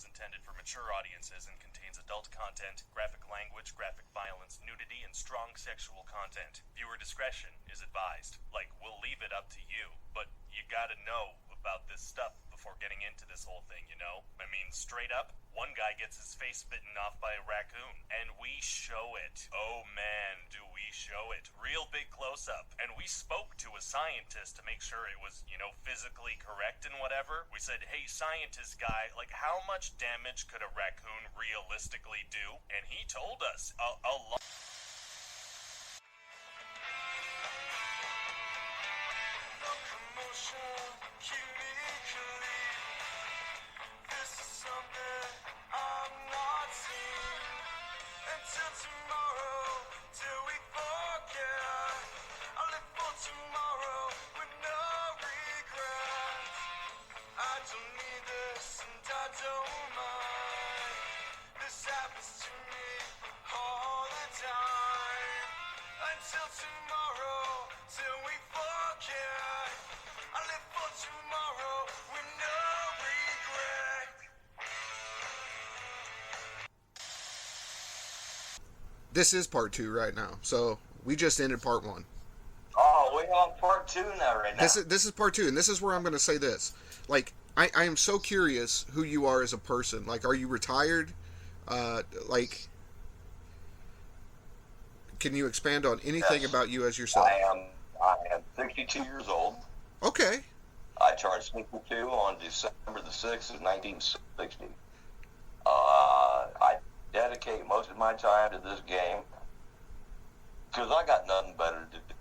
is intended for mature audiences and contains adult content, graphic language, graphic violence, nudity, and strong sexual content. Viewer discretion is advised. Like, we'll leave it up to you, but you gotta know about this stuff before getting into this whole thing, you know? I mean, straight up, one guy gets his face bitten off by a raccoon, and we show it. Oh man, do we show it. Real big close-up. And we spoke to a scientist to make sure it was, physically correct and whatever. We said, hey, scientist guy, like, how much damage could a raccoon realistically do? And he told us a lot. This is part 2 right now, so we just ended part 1. Oh, we're on part 2 now, right now. This is part 2, and this is where I'm going to say this. Like, I am so curious who you are as a person. Like, are you retired? Like, can you expand on anything about you as yourself? I am 62 years old. Okay. I turned 62 on December the 6th of 1960. I dedicate most of my time to this game because I got nothing better to do.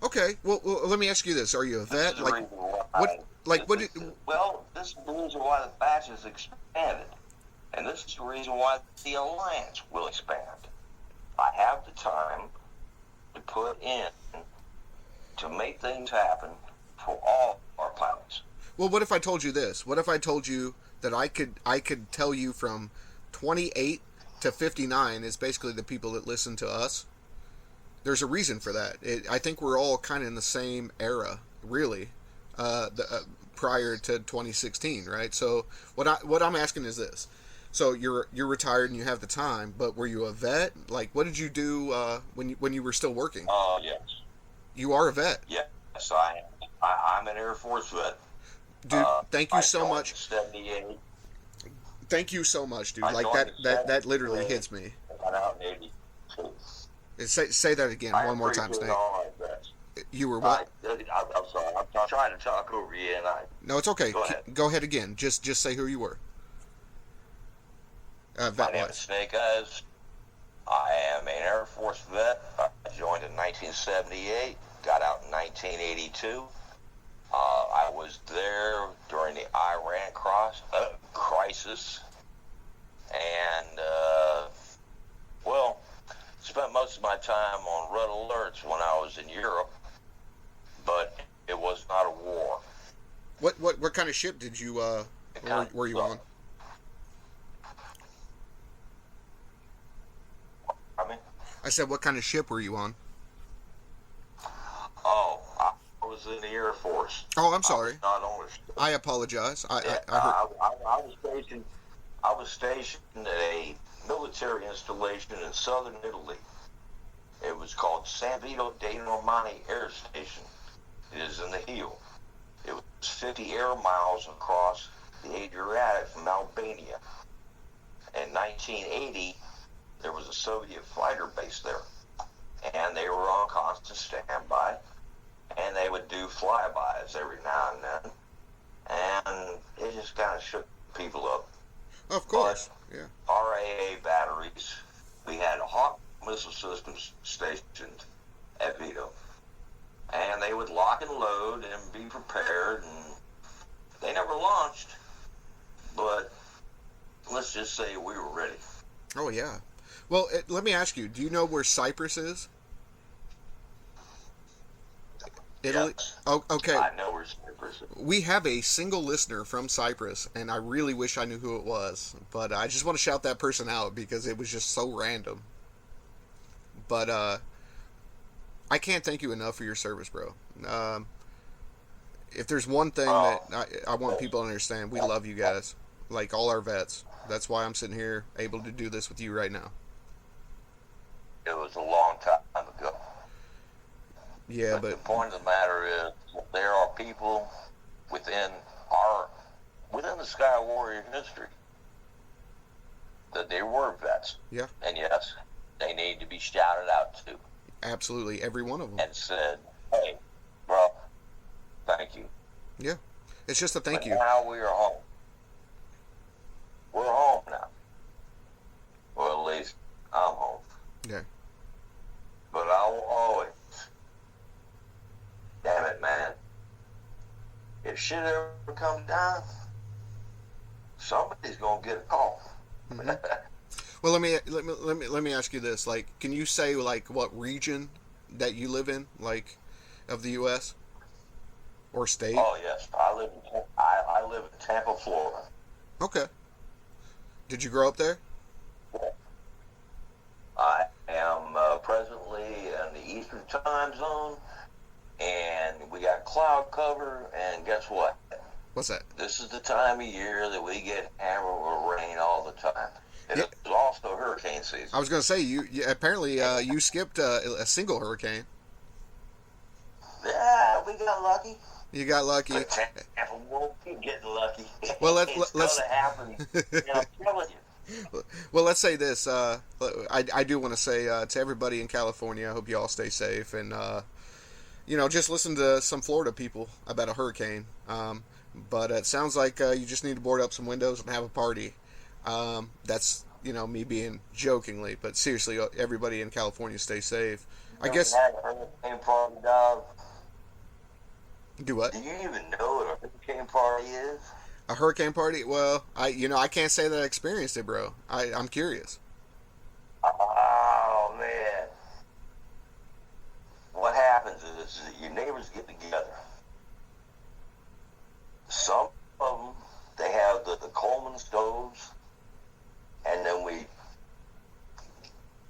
Okay, well, let me ask you this: are you a vet? Well, this is the reason why the batch is expanded, and this is the reason why the alliance will expand. I have the time to put in to make things happen for all our planets. Well, what if I told you this? What if I told you that I could tell you from 28 to 59 is basically the people that listen to us? There's a reason for that. I think we're all kind of in the same era, really, prior to 2016, right? So what I'm asking is this: so you're retired and you have the time, but were you a vet? Like, what did you do when you were still working? Yes. You are a vet. Yes, I'm an Air Force vet. Dude, thank you so much. 78. Thank you so much, dude. Like that literally hits me. I got out in 82. Say that again one more time, Snake. You were what? I'm sorry. I'm trying to talk over you, and No, it's okay. Go ahead again. Just say who you were. My name is Snakeyes. I am an Air Force vet. I joined in 1978. Got out in 1982. I was there during the Iran crisis, and spent most of my time on red alerts when I was in Europe, but it was not a war. What kind of ship did you were you on? I said, what kind of ship were you on? Oh, I was in the Air Force. Oh, I'm sorry. Not on a ship. I apologize. I was stationed at a military installation in southern Italy. It was called San Vito dei Normanni Air Station. It is in the Heel. It was 50 air miles across the Adriatic from Albania. In 1980, there was a Soviet fighter base there, and they were on constant standby, and they would do flybys every now and then, and it just kind of shook people up. Of course, but yeah. RAA batteries. We had Hawk missile systems stationed at Vito, and they would lock and load and be prepared, and they never launched, but let's just say we were ready. Oh, yeah. Well, let me ask you, do you know where Cyprus is? Italy? Yes. Oh, okay. I know where Cyprus is. We have a single listener from Cyprus, and I really wish I knew who it was, but I just want to shout that person out because it was just so random. But I can't thank you enough for your service, bro. If there's one thing that I want people to understand, we love you guys. like all our vets. That's why I'm sitting here able to do this with you right now. It was a long time ago. Yeah, but the point of the matter is, there are people within the Sky Warrior history that they were vets. Yeah. And yes, they need to be shouted out to. Absolutely, every one of them. And said, hey, bro, thank you. Yeah, it's just a thank but you. Now we are home. We're home now. Well, at least I'm home. Yeah. But I will always, damn it, man. If shit ever comes down, somebody's gonna get a call. Mm-hmm. Well, let me ask you this. Like, can you say like what region that you live in, like, of the U.S. or state? Oh yes, I live in Tampa, Florida. Okay. Did you grow up there? I am presently in the Eastern Time Zone, and we got cloud cover. And guess what? What's that? This is the time of year that we get hammered with rain all the time. It is also hurricane season. I was going to say you apparently you skipped a single hurricane. Yeah, we got lucky. You got lucky. But Tampa won't keep getting lucky. Well, let's gonna happen. I'm telling you. Well, let's say this. I do want to say to everybody in California, I hope you all stay safe, and just listen to some Florida people about a hurricane. But it sounds like you just need to board up some windows and have a party. That's me being jokingly, but seriously, everybody in California stay safe. I guess. Have a hurricane party, dog. Do what? Do you even know what a hurricane party is? A hurricane party? Well, I can't say that I experienced it, bro. I'm curious. Oh man, what happens is that your neighbors get together. Some of them, they have the Coleman stoves, and then we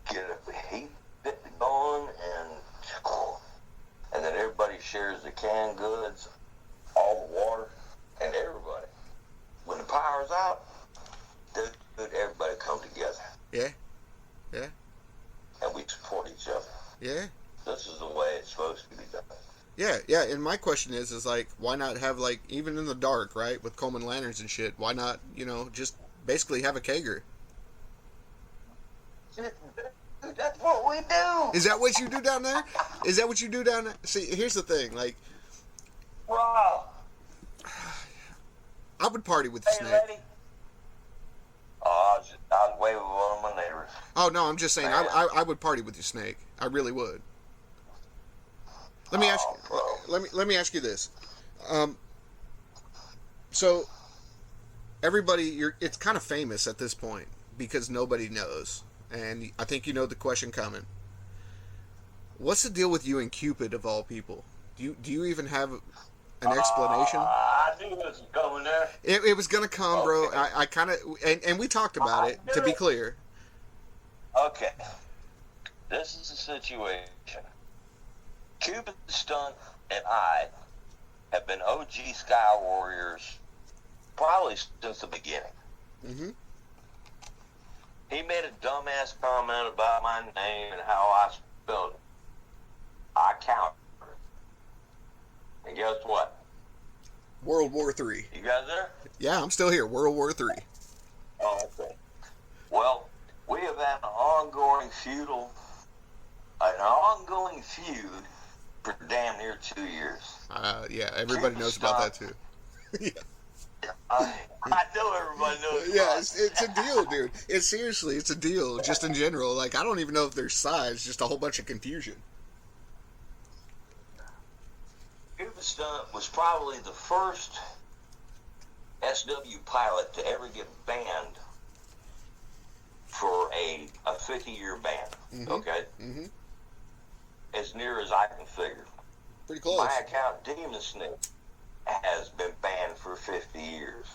get a heat bit going, and then everybody shares the canned goods, all the water, and everybody. When the power's out, dude, everybody come together. Yeah. Yeah. And we support each other. Yeah. This is the way it's supposed to be done. Yeah, yeah, and my question is like, why not have, like, even in the dark, right, with Coleman lanterns and shit, why not, just basically have a kegger? That's what we do. Is that what you do down there? Is that what you do down there? See, here's the thing, like, Bro. I would party with the Hey, snake. lady. Oh, I was way with one of my neighbors. Oh, no, I'm just saying, I would party with your snake. I really would. Let me ask. Let me ask you this. So, everybody, it's kind of famous at this point because nobody knows, and I think you know the question coming. What's the deal with you and Cupid of all people? Do you even have an explanation? I knew this was coming there. It was gonna come, bro. Okay. I kind of and we talked about it, to be clear. Okay. This is the situation. Cupid Stunt and I have been OG Sky Warriors probably since the beginning. Mm-hmm. He made a dumbass comment about my name and how I spelled it. I countered it. And guess what? World War III. You guys there? Yeah, I'm still here. World War III. Oh, okay. Well, we have had an ongoing feud for damn near 2 years. Yeah, everybody knows about that too. Yeah. I know everybody knows. Yeah, it's a deal, dude. It's a deal. Just in general, like, I don't even know if there's sides, just a whole bunch of confusion. Cupid Stunt was probably the first SW pilot to ever get banned for a 50-year ban. Mm-hmm. Okay? Mm-hmm. As near as I can figure. Pretty close. My account, Demon Snake, has been banned for 50 years.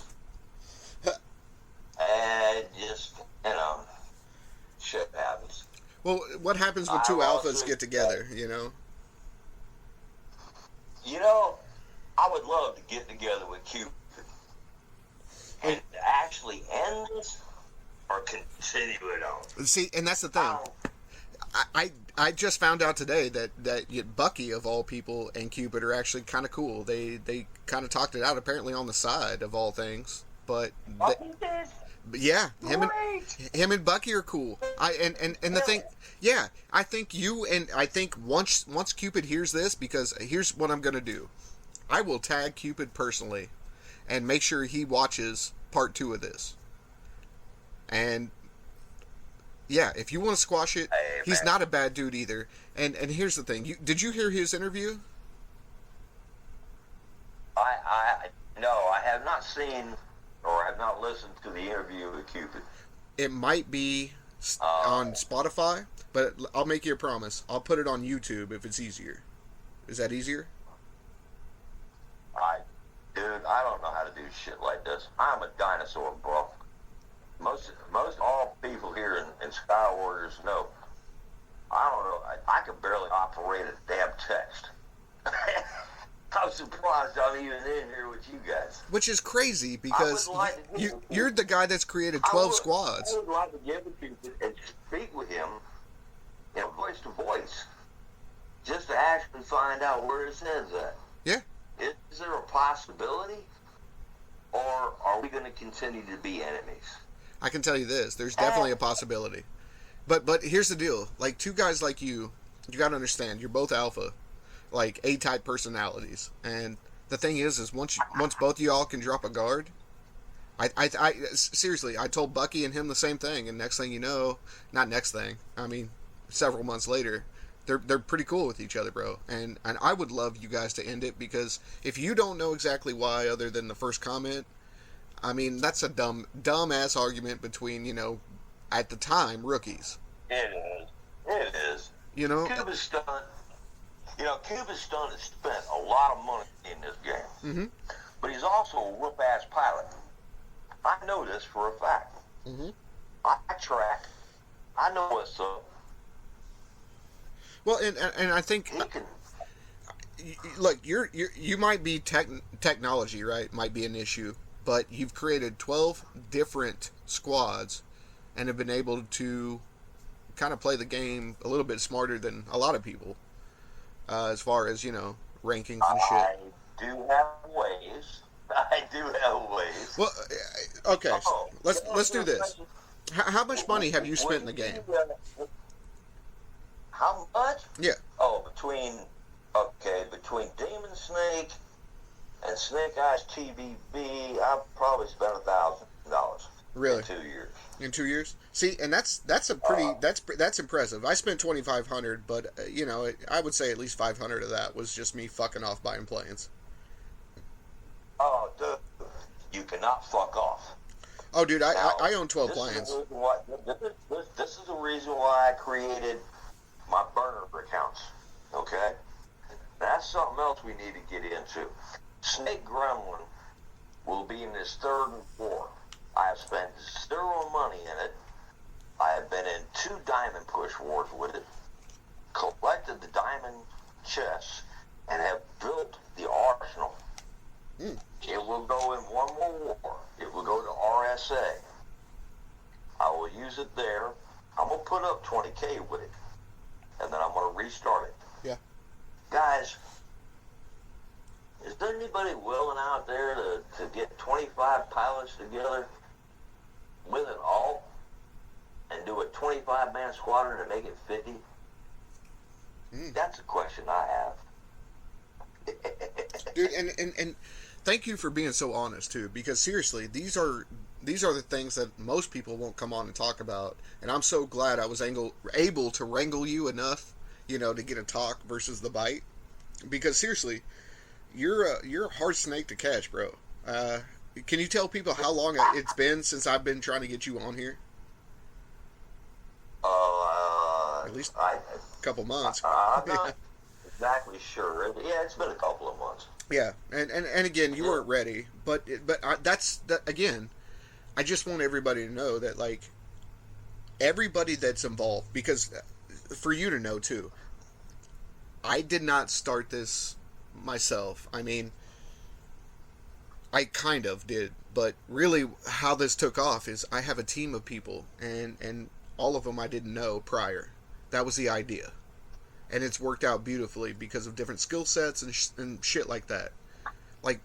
And just, shit happens. Well, what happens when two alphas get together, I would love to get together with Cupid and this or continue it on? See, and that's the thing. I just found out today that Bucky, of all people, and Cupid are actually kind of cool. They kind of talked it out, apparently on the side of all things. But yeah, him and Bucky are cool. And the thing, yeah, I think once Cupid hears this, because here's what I'm gonna do, I will tag Cupid personally, and make sure he watches part 2 of this. And yeah, if you want to squash it, he's not a bad dude either. And here's the thing, did you hear his interview? No, I have not seen or have not listened to the interview with Cupid. It might be on Spotify, but I'll make you a promise. I'll put it on YouTube if it's easier. Is that easier? Dude, I don't know how to do shit like this. I'm a dinosaur, bro. Most all people here in Sky Warriors know. I don't know. I could barely operate a damn text. I'm surprised I'm even in here with you guys. Which is crazy, because you're the guy that's created 12 squads. I would like to give it to you and speak with him, voice to voice, just to actually find out where his head's at. Yeah. Is there a possibility, or are we going to continue to be enemies? I can tell you this: there's definitely a possibility. But here's the deal: like, two guys like you got to understand, you're both alpha, like A-type personalities, and the thing is once both of y'all can drop a guard, I seriously, I told Bucky and him the same thing, and next thing you know, not next thing, I mean, several months later, they're pretty cool with each other, bro. And I would love you guys to end it, because if you don't know exactly why, other than the first comment, I mean, that's a dumb ass argument between, at the time, rookies. It is. Cuba's stunt has spent a lot of money in this game. Mm-hmm. But he's also a whoop-ass pilot. I know this for a fact. Mm-hmm. I track. I know what's up. Well, and I think, look, you might be technology, right? Might be an issue, but you've created 12 different squads and have been able to kind of play the game a little bit smarter than a lot of people, as far as, rankings and shit. I do have ways. Well, okay, let's do this. How much money have you spent in the game? How much? Yeah. Oh, between Demon Snake and Snakeyes TVB, I've probably spent $1,000. Really? In 2 years. In 2 years? See, and that's a pretty that's impressive. I spent $2,500, but I would say at least $500 of that was just me fucking off buying planes. Oh, dude, you cannot fuck off. Oh, dude, Now, I own 12 planes. This is the reason why I created my burner accounts. Okay, that's something else we need to get into. Snake Gremlin will be in his 3rd and 4th. I have spent 0 money in it. I have been in 2 diamond push wars with it, collected the diamond chests, and have built the arsenal. It will go in one more war. It will go to RSA. I will use it there. I'm going to put up 20K with it, and then I'm going to restart it. Yeah. Guys, is there anybody willing out there to get 25 pilots together with an alt and do a 25-man squadron and make it 50? That's a question I have. Dude, and thank you for being so honest too, because seriously, these are the things that most people won't come on and talk about, and I'm so glad I was able to wrangle you enough, to get a talk versus the bite, because seriously, you're a hard snake to catch, bro. Can you tell people how long it's been since I've been trying to get you on here? At least a couple months. I'm not exactly sure. Yeah, it's been a couple of months. Yeah, and again, you weren't ready, but again, I just want everybody to know that, like, everybody that's involved, because for you to know too, I did not start this myself. I mean, I kind of did, but really how this took off is I have a team of people, and all of them I didn't know prior. That was the idea. And it's worked out beautifully because of different skill sets and shit like that. Like,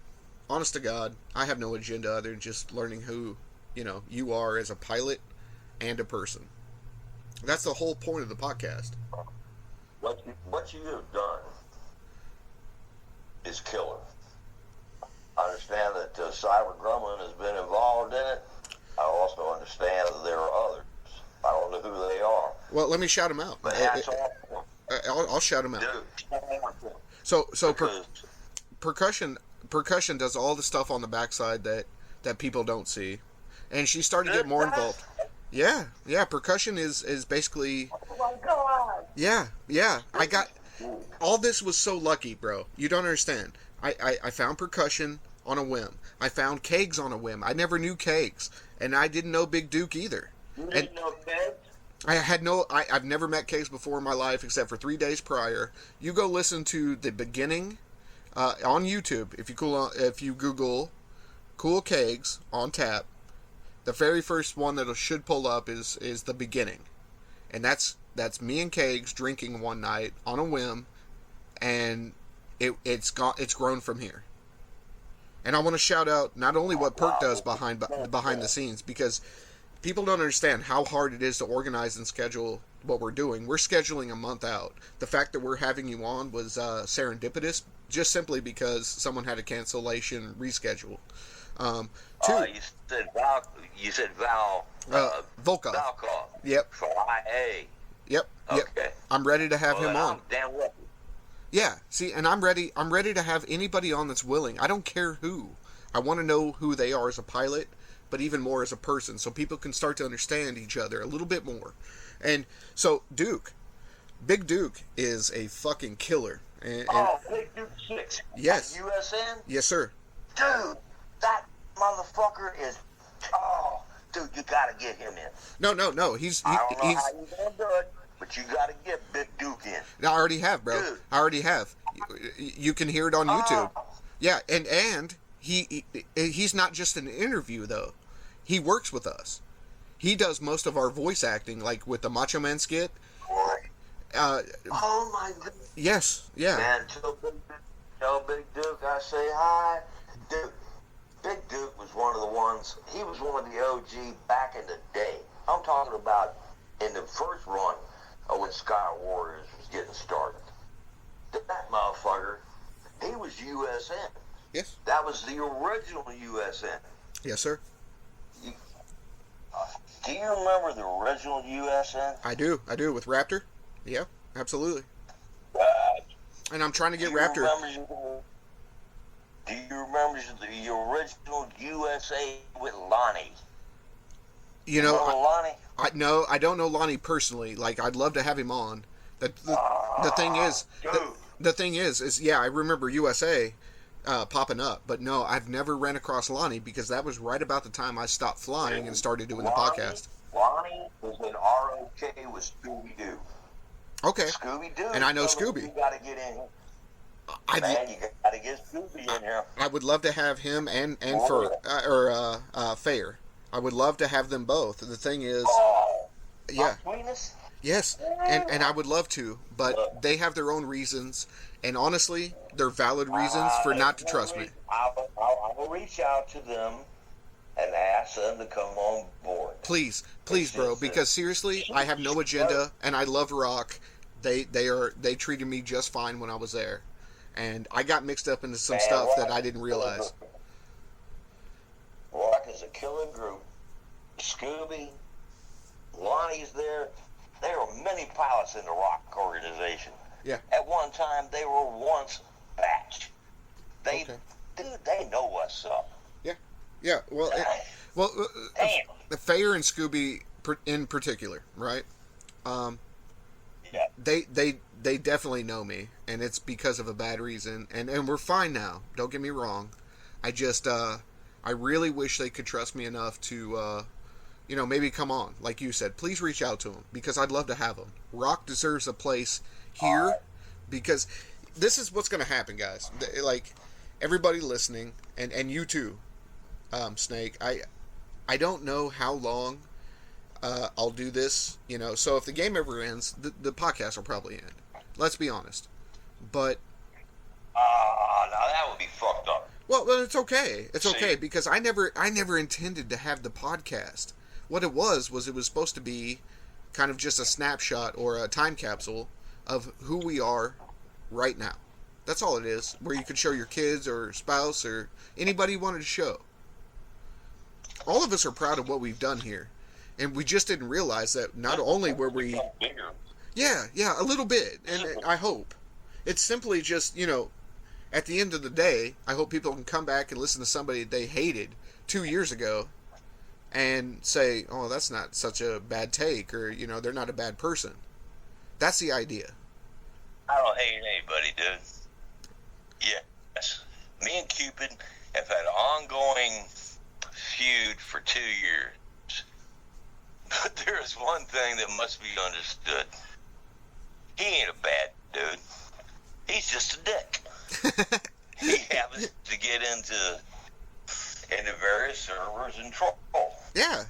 honest to God, I have no agenda other than just learning who, you are as a pilot and a person. That's the whole point of the podcast. What you have done is killer. I understand that Cyber Grumman has been involved in it. I also understand that there are others. I don't know who they are. Well, let me shout them out. But hats off. I'll shout them out. Dude, So percussion does all the stuff on the backside that people don't see, and she's starting to get more involved. Yeah. Percussion is basically. Oh my God. Yeah. I got all this was so lucky, bro. You don't understand. I found percussion on a whim. I found Kegs on a whim. I never knew Kegs, and I didn't know Big Duke either. You didn't know Kegs? I've never met Kegs before in my life except for 3 days prior. You go listen to the beginning on YouTube if you Google Cool-Kegs on tap. The very first one that should pull up is the beginning, and that's me and Kegs drinking one night on a whim, and it's grown from here. And I want to shout out not only what Perk does behind the scenes, because people don't understand how hard it is to organize and schedule what we're doing. We're scheduling a month out. The fact that we're having you on was serendipitous, just simply because someone had a cancellation reschedule. You said Val. Volkov. Valkov. Yep. For IA. Yep. Okay. I'm ready to have him on. I'm damn lucky. Yeah. See, and I'm ready to have anybody on that's willing. I don't care who. I want to know who they are as a pilot, but even more as a person, so people can start to understand each other a little bit more. And so Big Duke is a fucking killer. And Big Duke 6. Yes. USN? Yes, sir. Dude, that motherfucker is... Oh, dude, you gotta get him in. No. I don't know how you're gonna do it, but you gotta get Big Duke in. I already have, bro. Dude. I already have. You can hear it on YouTube. Yeah, and he's not just an interview, though. He works with us. He does most of our voice acting, like with the Macho Man skit. Oh my God. Yes, yeah. Man, tell Big Duke I say hi. Dude, Big Duke was one of the ones, he was one of the OG back in the day. I'm talking about in the first run of when Sky Warriors was getting started. That motherfucker, he was USN. Yes. That was the original USN. Yes, sir. Do you remember the original USN? I do, with Raptor. Yeah, absolutely. And I'm trying to get Raptor. Do you remember the original USA with Lonnie? You know, Lonnie? I don't know Lonnie personally. Like, I'd love to have him on. The thing is, yeah, I remember USA popping up, but no, I've never ran across Lonnie because that was right about the time I stopped flying and started doing the podcast. Lonnie was in ROK with Scooby-Doo. Okay. Scooby-Doo. And I know Scooby. You gotta get in. You gotta get Scooby in here. I would love to have him and Fair. I would love to have them both. The thing is, yeah. Yes, and I would love to, but they have their own reasons, and honestly, they're valid reasons for not to trust me. I will reach out to them and ask them to come on board. Please, bro, because seriously, I have no agenda, and I love rock. They treated me just fine when I was there, and I got mixed up into some stuff that I didn't realize. Rock is a killer group. Scooby, Lonnie's there. There are many pilots in the Rock organization. Yeah. At one time, they were once batch. They know what's up. Yeah. Well, damn. Fair and Scooby in particular, right? Yeah. They definitely know me, and it's because of a bad reason. And we're fine now. Don't get me wrong. I just I really wish they could trust me enough to maybe come on, like you said. Please reach out to them, because I'd love to have them. Rock deserves a place here, because this is what's going to happen, guys. Like, everybody listening, and you too, Snake. I don't know how long I'll do this. So if the game ever ends, the podcast will probably end. Let's be honest. But now that would be fucked up. well, it's okay. It's okay because I never intended to have the podcast. What it was it was supposed to be kind of just a snapshot or a time capsule of who we are right now. That's all it is, where you could show your kids or spouse or anybody you wanted to show. All of us are proud of what we've done here, and we just didn't realize that not only were we... Yeah, a little bit, and I hope. It's simply just, at the end of the day, I hope people can come back and listen to somebody they hated 2 years ago and say, oh, that's not such a bad take, or, they're not a bad person. That's the idea. I don't hate anybody, dude. Yes. Me and Cupid have had an ongoing feud for 2 years. But there is one thing that must be understood. He ain't a bad dude. He's just a dick. He happens to get into various servers and troll. Yeah.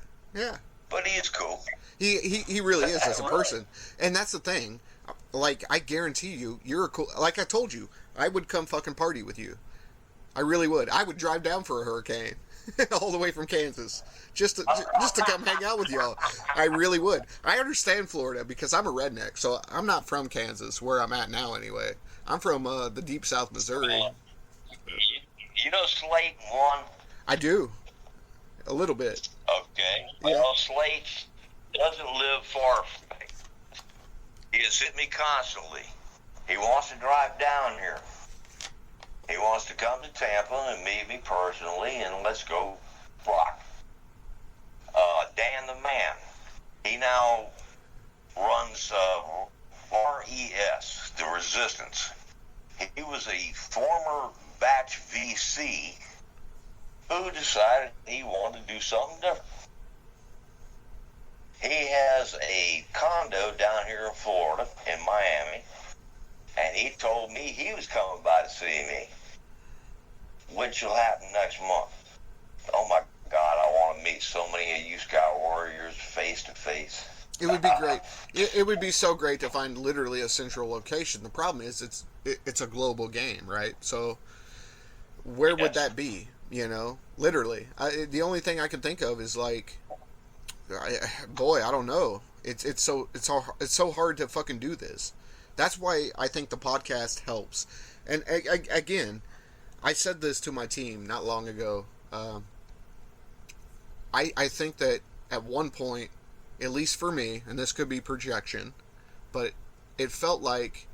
But he is cool. He really is as a person. And that's the thing. Like, I guarantee you're a cool... Like I told you, I would come fucking party with you. I really would. I would drive down for a hurricane. All the way from Kansas. Just to come hang out with y'all. I really would. I understand Florida because I'm a redneck. So I'm not from Kansas, where I'm at now anyway. I'm from the deep South Missouri. You know Slate won? I do. A little bit. Okay. Well, Slate doesn't live far from me. He has hit me constantly. He wants to drive down here. He wants to come to Tampa and meet me personally, and let's go rock. Dan the Man. He now runs RES, the Resistance. He was a former batch VC who decided he wanted to do something different. He has a condo down here in Florida, in Miami, and he told me he was coming by to see me, which will happen next month. Oh my God, I want to meet so many of you Scout Warriors face to face. It would be great. It would be so great to find literally a central location. The problem is it's a global game, right? So where would that be? Literally. The only thing I can think of is like, I don't know. It's so hard to fucking do this. That's why I think the podcast helps. And again, I said this to my team not long ago. I think that at one point, at least for me, and this could be projection, but it felt like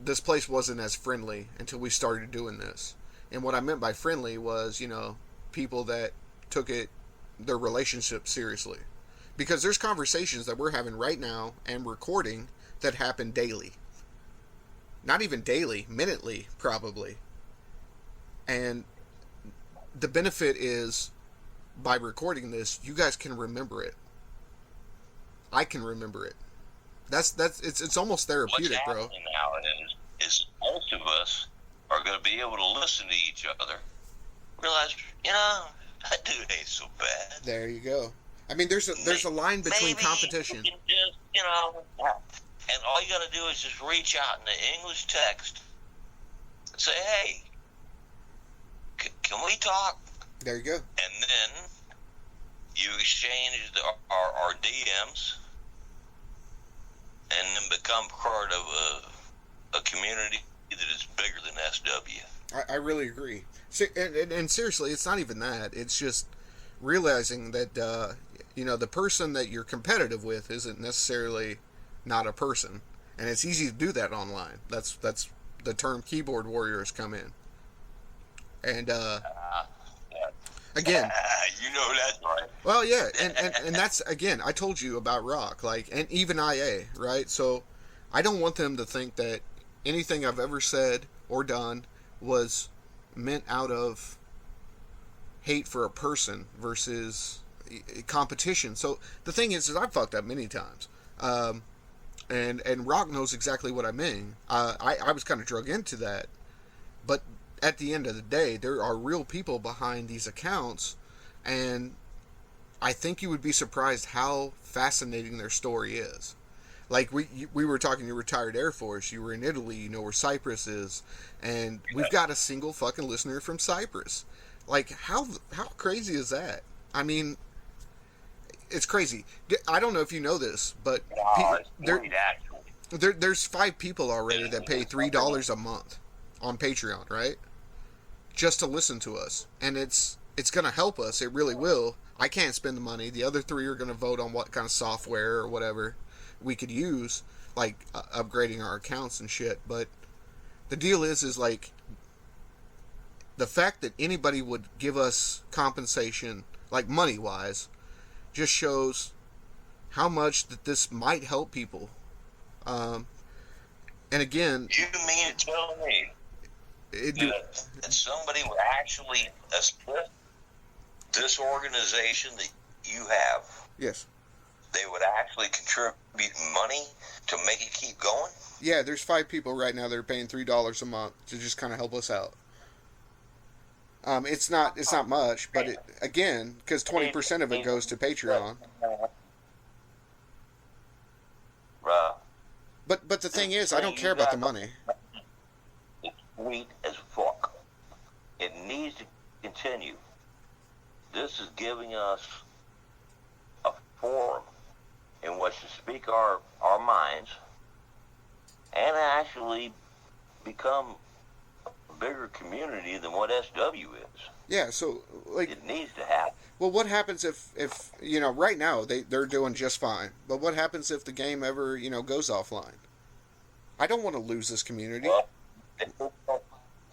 this place wasn't as friendly until we started doing this. And what I meant by friendly was, people that took their relationship seriously. Because there's conversations that we're having right now and recording that happen daily. Not even daily, minutely, probably. And the benefit is, by recording this, you guys can remember it. I can remember it. It's almost therapeutic, bro. What's happening now is most of us are going to be able to listen to each other, realize, that dude ain't so bad. There you go. I mean, there's a line between competition. You can just, and all you got to do is just reach out in the English text and say, hey, can we talk? There you go. And then you exchange our DMs and then become part of a community that is bigger than SW. I really agree. And seriously, it's not even that. It's just realizing that, the person that you're competitive with isn't necessarily not a person. And it's easy to do that online. That's the term keyboard warriors come in. And, again, that's right. Well, yeah, and that's, again, I told you about Rock, and even IA, right? So I don't want them to think that anything I've ever said or done was meant out of hate for a person versus competition. So the thing is I've fucked up many times, and Rock knows exactly what I mean. I was kind of drug into that, But at the end of the day, there are real people behind these accounts, and I think you would be surprised how fascinating their story is. Like we were talking, you retired Air Force, you were in Italy, you know where Cyprus is, and we've got a single fucking listener from Cyprus. Like how crazy is that? I mean, it's crazy. I don't know if you know this, but there's 5 people already that pay $3 a month on Patreon, right? Just to listen to us, and it's gonna help us. It really will. I can't spend the money. The other 3 are gonna vote on what kind of software or whatever we could use, like upgrading our accounts and shit. But the deal is like the fact that anybody would give us compensation, like money wise, just shows how much that this might help people. And again, you mean to tell me that somebody would actually assist this organization that you have? Yes. They would actually contribute money to make it keep going? Yeah, there's 5 people right now that are paying $3 a month to just kind of help us out. It's not much, but again, because 20% of it goes to Patreon. But the thing is, I don't care about the money. It's sweet as fuck. It needs to continue. This is giving us a forum in which to speak our minds and actually become a bigger community than what SW is. Yeah, so like it needs to happen. Well, what happens if you know, right now they're doing just fine, but what happens if the game ever, you know, goes offline? I don't want to lose this community. Well,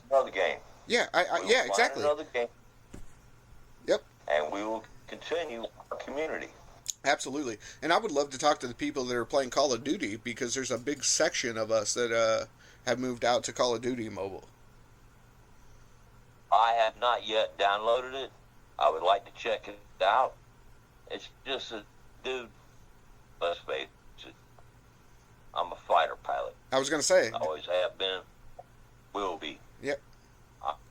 another game. Yeah, yeah, exactly. Another game. Yep. And we will continue our community. Absolutely. And I would love to talk to the people that are playing Call of Duty, because there's a big section of us that have moved out to Call of Duty Mobile. I have not yet downloaded it. I would like to check it out. It's just a dude, let's face it, I'm a fighter pilot. I was going to say. I always have been, will be. Yep.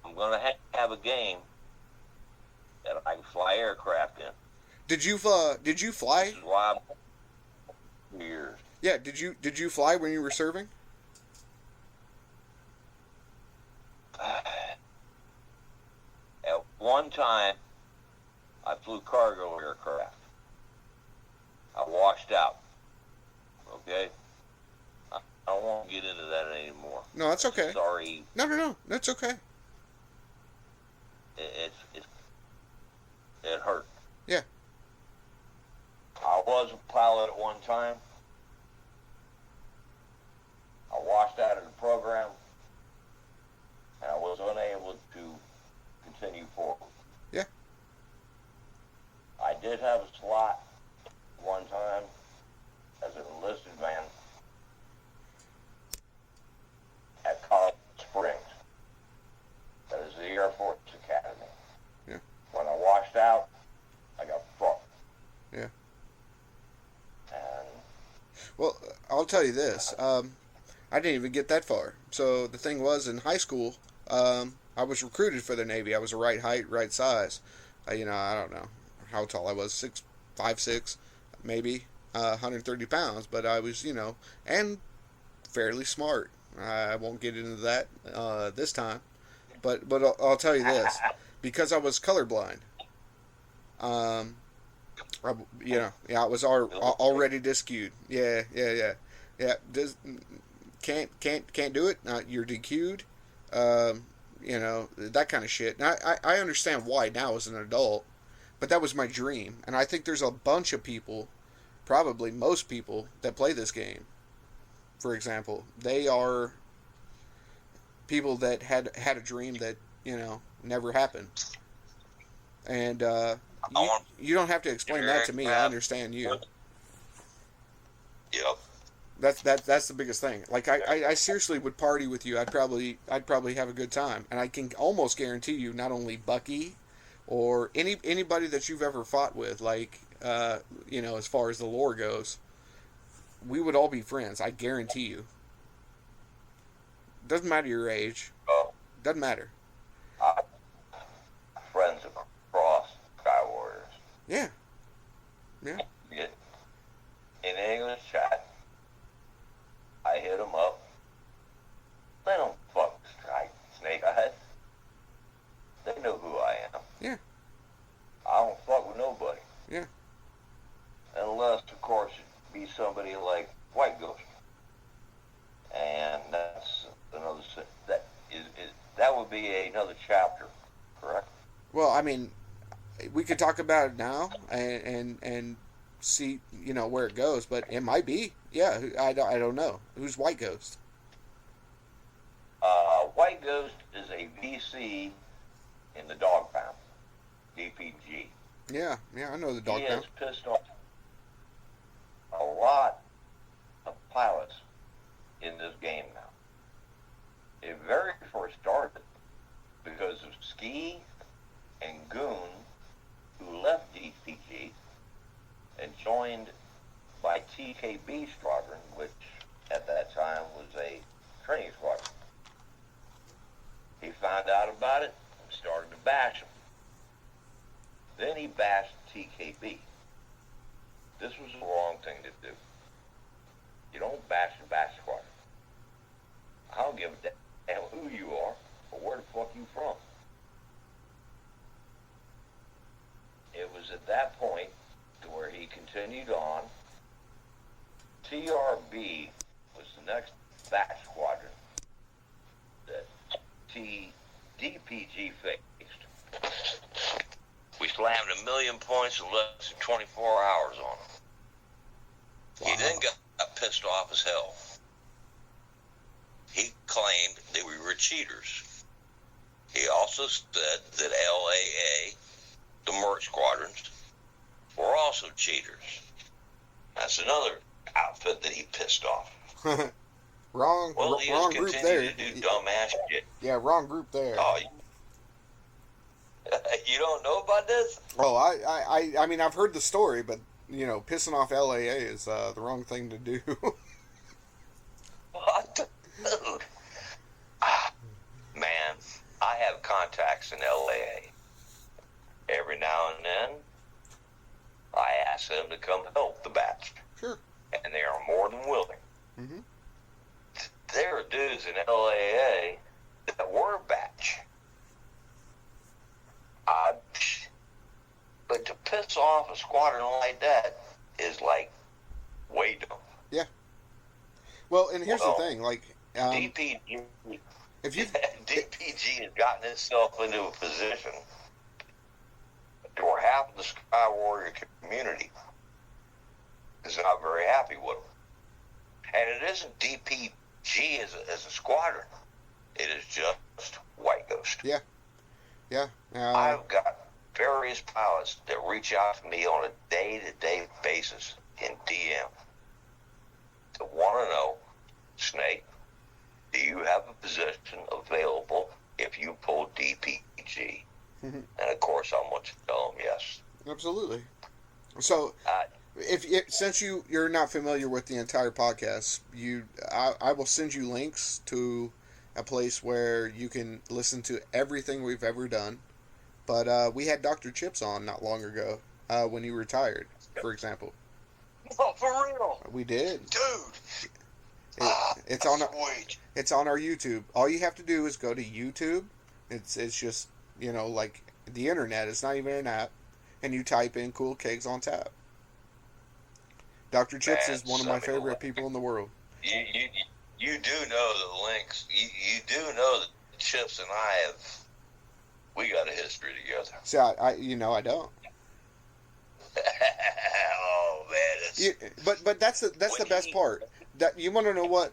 I'm going to have a game that I can fly aircraft in. Did you fly? This is why I'm years. Yeah, did you fly when you were serving? At one time, I flew cargo aircraft. I washed out. Okay? I don't want to get into that anymore. No, that's okay. Sorry. No, that's okay. It hurt. Yeah. I was a pilot at one time. I washed out of the program, and I was unable to continue forward. Yeah. I did have a slot one time as an enlisted man at College Springs. That is the Air Force Academy. Yeah. When I washed out, I got fucked. Yeah. And well, I'll tell you this. I didn't even get that far. So the thing was, in high school, I was recruited for the Navy. I was the right height, right size. I don't know how tall I was, 5'6", maybe 130 pounds. But I was, and fairly smart. I won't get into that this time. But I'll tell you this, because I was colorblind. I was already DisQ'd. Yeah. Can't do it. You're DQ'd. That kind of shit. And I understand why now as an adult, but that was my dream. And I think there's a bunch of people, probably most people, that play this game. For example, they are people that had a dream that, never happened. And you don't have to explain that to me. I understand you. Yep. That's the biggest thing. Like I seriously would party with you. I'd probably have a good time, and I can almost guarantee you, not only Bucky, or anybody that you've ever fought with, like as far as the lore goes, we would all be friends. I guarantee you. Doesn't matter your age. Doesn't matter. Friends across Sky Warriors. Yeah. Yeah. Get in the English chat. I hit them up. They don't fuck Snakeyes. They know who I am. Yeah. I don't fuck with nobody. Yeah. Unless, of course, it be somebody like White Ghost. And that's another, that would be another chapter, correct? Well, I mean, we could talk about it now and see, where it goes, but it might be. Yeah, I don't know. Who's White Ghost? White Ghost is a VC in the dog pound, DPG. Yeah, I know the dog He pound. has pissed off a lot of pilots in this game now. It very first started because of Ski and Goon, who left DPG and joined by TKB Squadron, which at that time was a training squadron. He found out about it and started to bash him. Then he bashed TKB. This was the wrong thing to do. You don't bash the bash squadron. I don't give a damn who you are or where the fuck you from. It was at that point to where he continued on. TRB was the next bash squadron that DPG faced. We slammed 1 million points in less than 24 hours on him. Wow. He then got pissed off as hell. He claimed that we were cheaters. He also said that LAA, the merc squadrons, were also cheaters. That's another outfit that he pissed off. wrong He wrong just group continued there. to do dumbass shit. Yeah, wrong group there. Oh, you don't know about this? Oh, I mean, I've heard the story, but pissing off LAA is the wrong thing to do. What? Dude. Man, I have contacts in LAA. Every now and then, I ask them to come help the batch. Sure. And they are more than willing. Mm-hmm. There are dudes in LAA that were batch. But to piss off a squadron like that is like way dumb. Yeah. Well, and here's the thing, DPG, if you DPG has gotten itself into a position where half of the Sky Warrior community is not very happy with them. And it isn't DPG as a squadron. It is just White Ghost. Yeah. I've got various pilots that reach out to me on a day-to-day basis in DM to want to know, Snake, do you have a position available if you pull DPG? Mm-hmm. And of course, I want to tell them yes. Absolutely. So, since you're not familiar with the entire podcast, I will send you links to a place where you can listen to everything we've ever done. But we had Dr. Chips on not long ago when he retired, for example. Oh, for real? We did. Dude. It's on our YouTube. All you have to do is go to YouTube. It's just, like the internet. It's not even an app. And you type in Cool-Kegs on tap. Dr. Chips is one of my favorite people in the world. You do know the links. You do know that Chips and I we got a history together. See, I don't. Oh man, but that's the best part. That you want to know what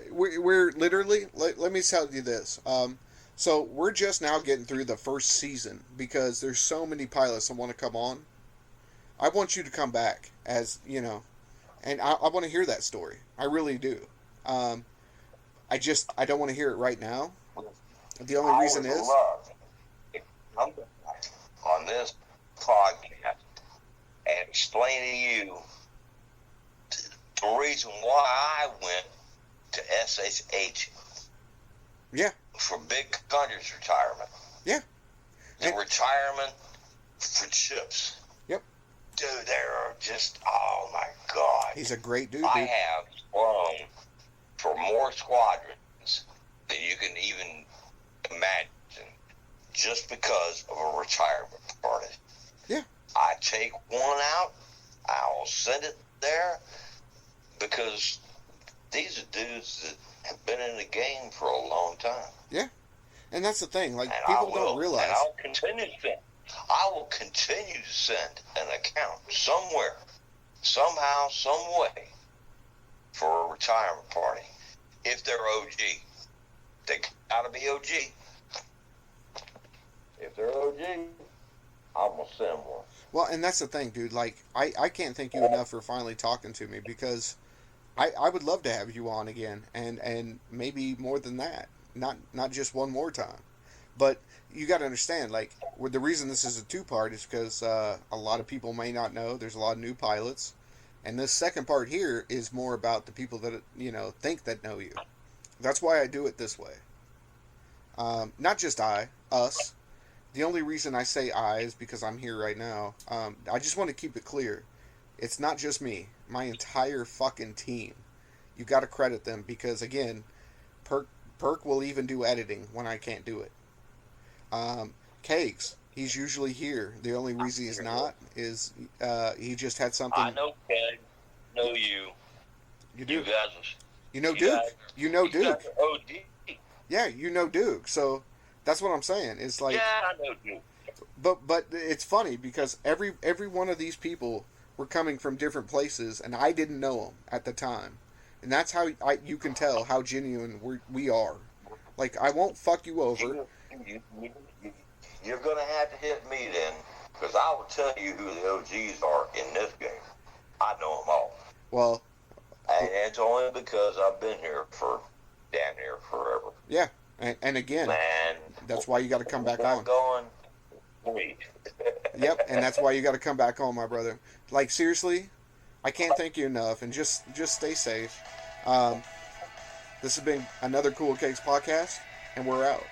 we're literally. Let me tell you this. So we're just now getting through the first season because there's so many pilots that want to come on. I want you to come back and I want to hear that story. I really do. I don't want to hear it right now. The only reason is on this podcast and explain to you the reason why I went to SSH. Yeah. for Big Country's retirement. Yeah. The retirement for Chips. Yep. Dude, they're just, oh my God. He's a great dude. I have sprung for more squadrons than you can even imagine just because of a retirement party. Yeah. I take one out, I'll send it there because these are dudes that have been in the game for a long time. Yeah. And that's the thing. Like, And people don't realize. And I'll continue to send. I will continue to send an account somewhere, somehow, some way, for a retirement party. If they're OG. They gotta be OG. If they're OG, I'm gonna send one. Well, and that's the thing, dude. Like, I can't thank you enough for finally talking to me, because I would love to have you on again, and maybe more than that. Not just one more time. But you got to understand, like, the reason this is a two-part is because a lot of people may not know. There's a lot of new pilots. And this second part here is more about the people that, you know, think that know you. That's why I do it this way. Not just us. The only reason I say I is because I'm here right now. I just want to keep it clear. It's not just me. My entire fucking team. You got to credit them because, again, Perk will even do editing when I can't do it. Kegs, he's usually here. The only reason he's not is he just had something. I know Kegs. Know you. You do. You guys are, you know Duke. You know Duke. Guys are OG. Yeah, you know Duke. So that's what I'm saying. It's like, yeah, I know Duke. But it's funny because every one of these people were coming from different places, and I didn't know them at the time. And that's how you can tell how genuine we are. Like, I won't fuck you over. You're going to have to hit me then, because I will tell you who the OGs are in this game. I know them all. Well, and it's only because I've been here for damn near forever. Yeah, and again, that's why you got to come back on. Yep, and that's why you got to come back on, my brother. Like, seriously, I can't thank you enough, and just stay safe. This has been another Cool-Kegs podcast, and we're out.